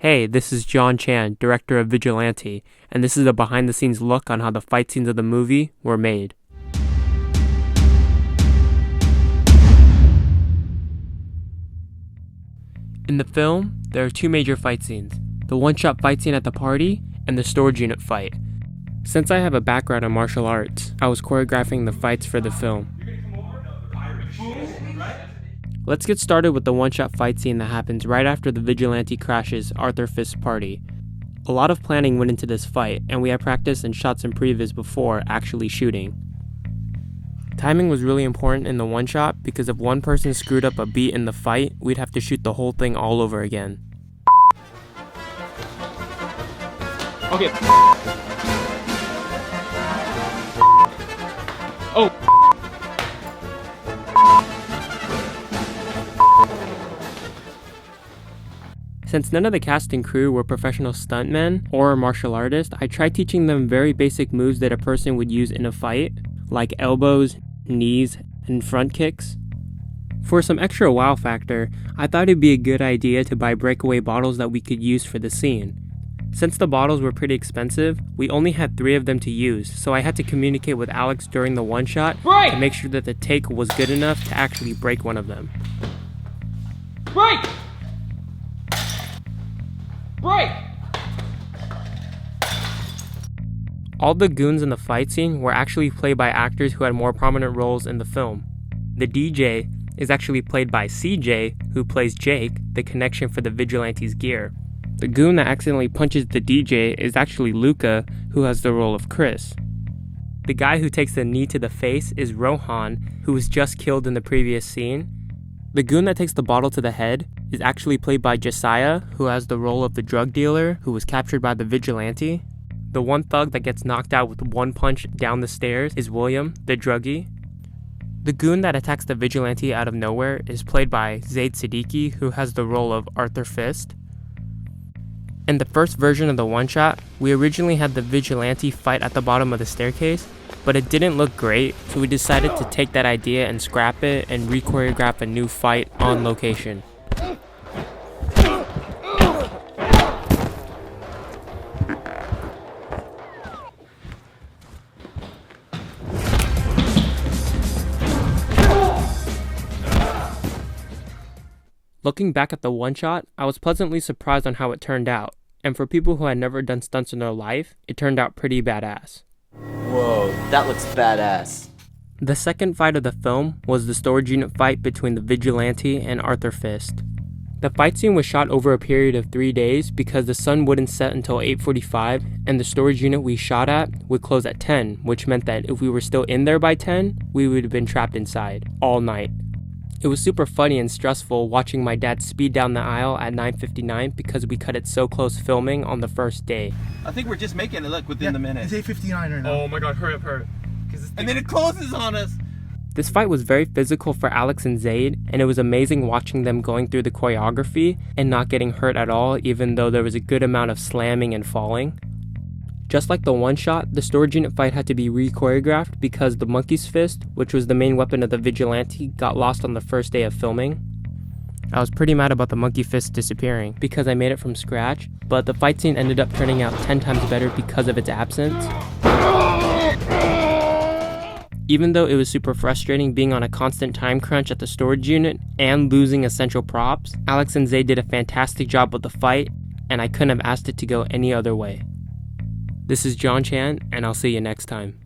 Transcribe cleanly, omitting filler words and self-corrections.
Hey, this is John Chan, director of Vigilante, and this is a behind-the-scenes look on how the fight scenes of the movie were made. In the film, there are two major fight scenes, the one-shot fight scene at the party and the storage unit fight. Since I have a background in martial arts, I was choreographing the fights for the film. Let's get started with the one-shot fight scene that happens right after the Vigilante crashes Arthur Fist's party. A lot of planning went into this fight, and we had practiced and shot some previs before actually shooting. Timing was really important in the one-shot because if one person screwed up a beat in the fight, we'd have to shoot the whole thing all over again. Okay. Oh. Since none of the cast and crew were professional stuntmen or martial artists, I tried teaching them very basic moves that a person would use in a fight, like elbows, knees, and front kicks. For some extra wow factor, I thought it'd be a good idea to buy breakaway bottles that we could use for the scene. Since the bottles were pretty expensive, we only had 3 of them to use, so I had to communicate with Alex during the one-shot to make sure that the take was good enough to actually break one of them. Break! Break! All the goons in the fight scene were actually played by actors who had more prominent roles in the film. The DJ is actually played by CJ, who plays Jake, the connection for the Vigilante's gear. The goon that accidentally punches the DJ is actually Luca, who has the role of Chris. The guy who takes the knee to the face is Rohan, who was just killed in the previous scene. The goon that takes the bottle to the head is actually played by Josiah, who has the role of the drug dealer who was captured by the Vigilante. The one thug that gets knocked out with one punch down the stairs is William, the druggie. The goon that attacks the Vigilante out of nowhere is played by Zaid Siddiqui, who has the role of Arthur Fist. In the first version of the one-shot, we originally had the Vigilante fight at the bottom of the staircase, but it didn't look great, so we decided to take that idea and scrap it and re-choreograph a new fight on location. Looking back at the one-shot, I was pleasantly surprised on how it turned out, and for people who had never done stunts in their life, it turned out pretty badass. Whoa, that looks badass. The second fight of the film was the storage unit fight between the Vigilante and Arthur Fist. The fight scene was shot over a period of 3 days because the sun wouldn't set until 8:45, and the storage unit we shot at would close at 10, which meant that if we were still in there by 10, we would have been trapped inside all night. It was super funny and stressful watching my dad speed down the aisle at 9:59 because we cut it so close filming on the first day. I think we're just making it look within the minute. It's 8:59 right now. Oh my god, hurry up. And then it closes on us. This fight was very physical for Alex and Zaid, and it was amazing watching them going through the choreography and not getting hurt at all, even though there was a good amount of slamming and falling. Just like the one-shot, the storage unit fight had to be re-choreographed because the monkey's fist, which was the main weapon of the Vigilante, got lost on the first day of filming. I was pretty mad about the monkey fist disappearing because I made it from scratch, but the fight scene ended up turning out 10 times better because of its absence. Even though it was super frustrating being on a constant time crunch at the storage unit and losing essential props, Alex and Zay did a fantastic job with the fight, and I couldn't have asked it to go any other way. This is John Chan, and I'll see you next time.